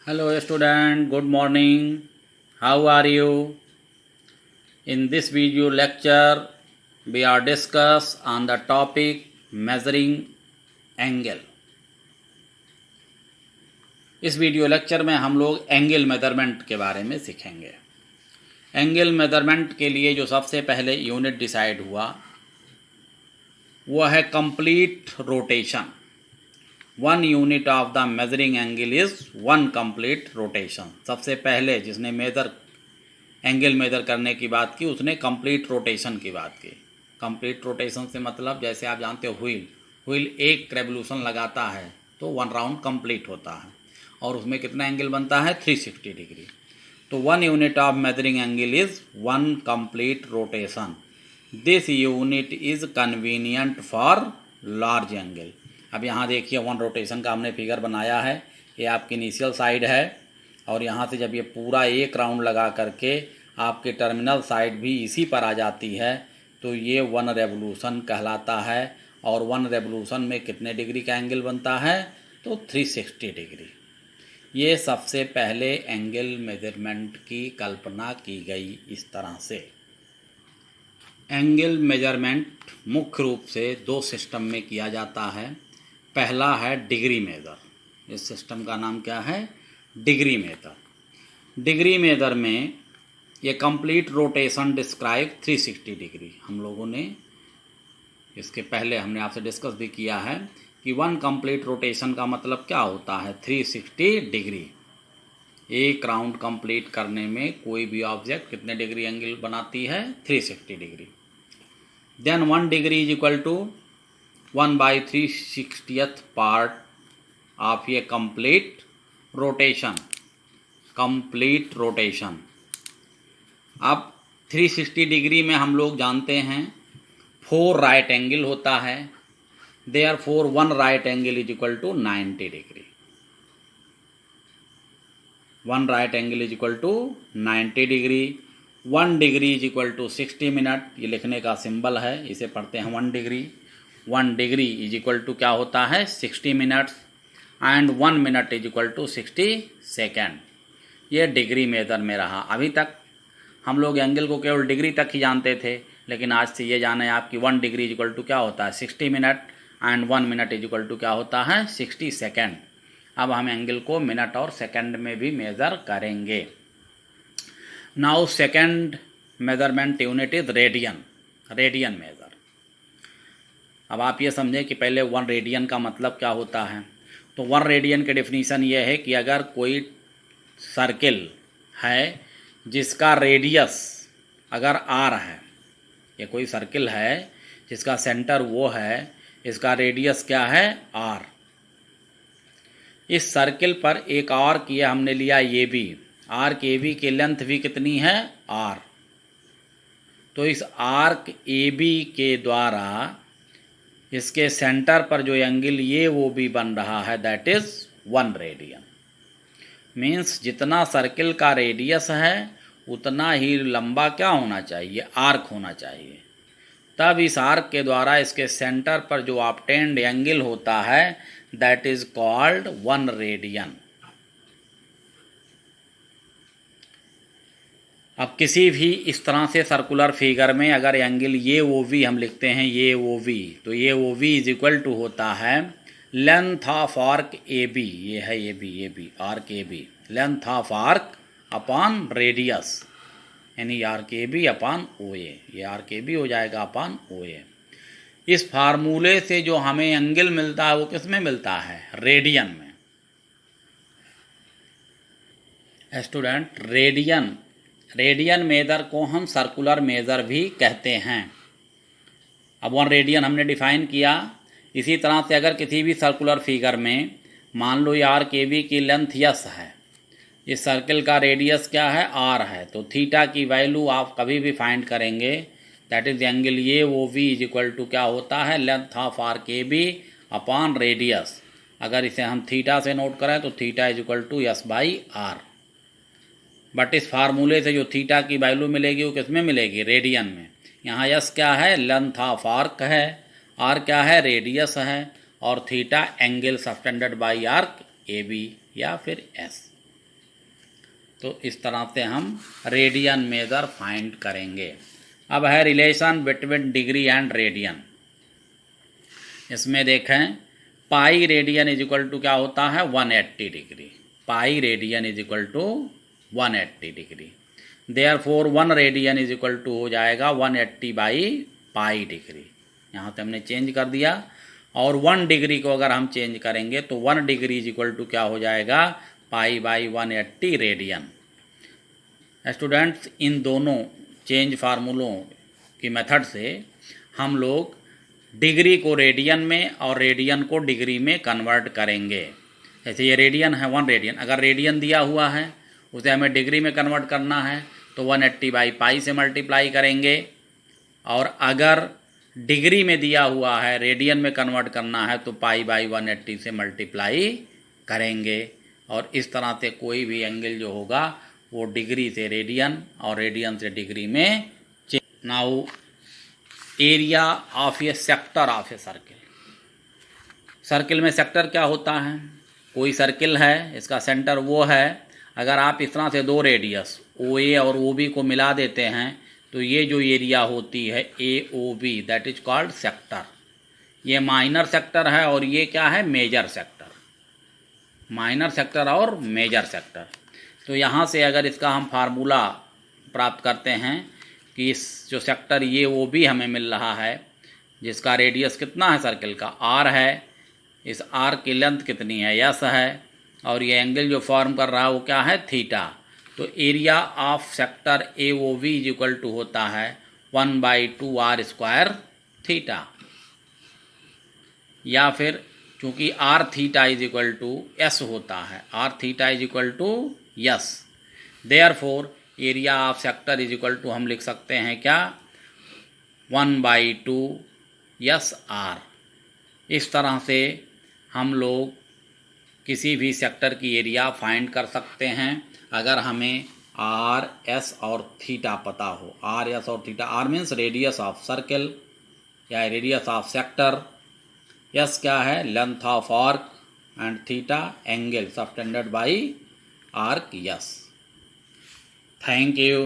Hello student, good morning. How are you? In this video lecture, we are discuss on the topic measuring angle. इस video lecture में हम लोग angle measurement के बारे में सीखेंगे। एंगल मेजरमेंट के लिए जो सबसे पहले यूनिट डिसाइड हुआ वो है complete rotation. 1 unit of the measuring angle is 1 complete rotation. सबसे पहले जिसने एंगल मेजर करने की बात की उसने कंप्लीट रोटेशन की बात की। कंप्लीट रोटेशन से मतलब जैसे आप जानते हो व्हील एक रेवोल्यूशन लगाता है तो 1 राउंड कंप्लीट होता है और उसमें कितना एंगल बनता है 360 डिग्री। तो 1 unit of measuring angle is 1 complete rotation. This unit is convenient for large angle. अब यहाँ देखिए 1 रोटेशन का हमने फिगर बनाया है। ये आपकी इनिशियल साइड है और यहाँ से जब ये पूरा एक राउंड लगा करके आपके टर्मिनल साइड भी इसी पर आ जाती है तो ये 1 रेवोल्यूशन कहलाता है। और 1 रेवोल्यूशन में कितने डिग्री का एंगल बनता है तो 360 डिग्री। ये सबसे पहले एंगल मेजरमेंट की कल्पना की गई इस तरह से। एंगल मेजरमेंट मुख्य रूप से 2 सिस्टम में किया जाता है। पहला है डिग्री मेजर। इस सिस्टम का नाम क्या है? Degree major. डिग्री मेजर में ये कंप्लीट रोटेशन डिस्क्राइब 360 डिग्री। हम लोगों ने इसके पहले हमने आपसे डिस्कस भी किया है कि 1 कंप्लीट रोटेशन का मतलब क्या होता है 360 डिग्री। एक राउंड कंप्लीट करने में कोई भी ऑब्जेक्ट कितने डिग्री एंगल बनाती है 360 degree. Then 1 degree is equal to 1/360th part of ये कंप्लीट रोटेशन। Complete rotation. अब 360 डिग्री में हम लोग जानते हैं 4 राइट एंगल होता है। Therefore 1 right angle is equal to 90 degree. 1 right angle is equal to 90 degree. 1 degree is equal to 60 minute. ये लिखने का सिंबल है, इसे पढ़ते हैं 1 degree. 1 degree is equal to क्या होता है 60 minutes and 1 minute is equal to 60 second. ये डिग्री मेजर में रहा। अभी तक हम लोग एंगल को केवल डिग्री तक ही जानते थे, लेकिन आज से ये जाने आप कि 1 डिग्री इज इक्वल टू क्या होता है 60 minute and 1 minute is equal to क्या होता है 60 सेकेंड। अब हम एंगल को मिनट और सेकेंड में भी मेज़र करेंगे। Now second measurement unit is radian. Radian major. अब आप ये समझें कि पहले 1 रेडियन का मतलब क्या होता है। तो 1 रेडियन की डेफिनीशन ये है कि अगर कोई सर्किल है जिसका रेडियस अगर आर है, ये कोई सर्किल है जिसका सेंटर वो है, इसका रेडियस क्या है आर। इस सर्किल पर एक आर्क ये हमने लिया A B. Arc A B की लेंथ भी कितनी है आर। तो इस आर्क ए बी के द्वारा इसके सेंटर पर जो एंगल ये वो भी बन रहा है दैट इज 1 रेडियन। मीन्स जितना सर्किल का रेडियस है उतना ही लंबा क्या होना चाहिए आर्क होना चाहिए। तब इस आर्क के द्वारा इसके सेंटर पर जो ऑब्टेन्ड एंगल होता है दैट इज कॉल्ड 1 रेडियन। अब किसी भी इस तरह से सर्कुलर फिगर में अगर एंगल ये ओ वी हम लिखते हैं ये ओ वी, तो ये O we is equal to होता है length of arc A B. ये है A B arc A B, length of arc upon radius, यानी arc A B upon O A. ये आर्क ए बी हो जाएगा अपॉन ओ ए। इस फार्मूले से जो हमें एंगल मिलता है वो किस में मिलता है रेडियन में। स्टूडेंट रेडियन मेजर को हम सर्कुलर मेजर भी कहते हैं। अब 1 रेडियन हमने डिफाइन किया। इसी तरह से अगर किसी भी सर्कुलर फिगर में मान लो ये आर्क ए बी की लेंथ यस है, इस सर्किल का रेडियस क्या है आर है, तो थीटा की वैल्यू आप कभी भी फाइंड करेंगे दैट इज एंगल ये O we is equal to क्या होता है length of arc A B upon radius. अगर इसे हम थीटा से नोट करें तो theta is equal to S by R. But इस फार्मूले से जो थीटा की वैल्यू मिलेगी वो किस में मिलेगी रेडियन में। यहाँ यस क्या है लेंथ ऑफ आर्क है, आर क्या है रेडियस है, और theta angle subtended by arc A B या फिर एस। तो इस तरह से हम रेडियन मेजर फाइंड करेंगे। अब है relation between degree and radian. इसमें देखें pi radian is equal to क्या होता है 180 degree. Pi radian is equal to 180 degree. Therefore 1 radian is equal to हो जाएगा 180 बाई पाई डिग्री। यहाँ से हमने चेंज कर दिया। और 1 डिग्री को अगर हम चेंज करेंगे तो 1 डिग्री इज इक्वल टू क्या हो जाएगा पाई बाई 180 रेडियन। स्टूडेंट्स, इन दोनों चेंज फार्मूलों की मेथड से हम लोग डिग्री को रेडियन में और रेडियन को डिग्री में कन्वर्ट करेंगे। जैसे ये रेडियन है 1 रेडियन, अगर रेडियन दिया हुआ है उसे हमें डिग्री में कन्वर्ट करना है तो 180 बाई पाई से मल्टीप्लाई करेंगे। और अगर डिग्री में दिया हुआ है रेडियन में कन्वर्ट करना है तो पाई बाई 180 से मल्टीप्लाई करेंगे। और इस तरह से कोई भी एंगल जो होगा वो डिग्री से रेडियन और रेडियन से डिग्री में change. Now area of A sector of a circle. Circle में सेक्टर क्या होता है? कोई सर्किल है, इसका सेंटर वो है। अगर आप इस तरह से दो रेडियस ओ ए और ओ बी को मिला देते हैं तो ये जो एरिया होती है A O B, that is called sector. ये माइनर सेक्टर है और ये क्या है मेजर सेक्टर। माइनर सेक्टर और मेजर सेक्टर। तो यहाँ से अगर इसका हम फार्मूला प्राप्त करते हैं कि इस जो सेक्टर ये वो भी हमें मिल रहा है जिसका रेडियस कितना है सर्किल का आर है, इस आर की लेंथ कितनी है यस है, और ये एंगल जो फॉर्म कर रहा है वो क्या है थीटा। तो area of sector A O we is equal to होता है 1/2 आर स्क्वायर थीटा। या फिर चूँकि R theta is equal to S होता है, R theta is equal to S, therefore area of sector is equal to हम लिख सकते हैं क्या 1/2 यस आर। इस तरह से हम लोग किसी भी सेक्टर की एरिया फाइंड कर सकते हैं अगर हमें आर एस और थीटा पता हो। आर एस और theta, R means radius of circle या रेडियस ऑफ सेक्टर, यस क्या है length of arc, and theta angle subtended by arc S. Thank you.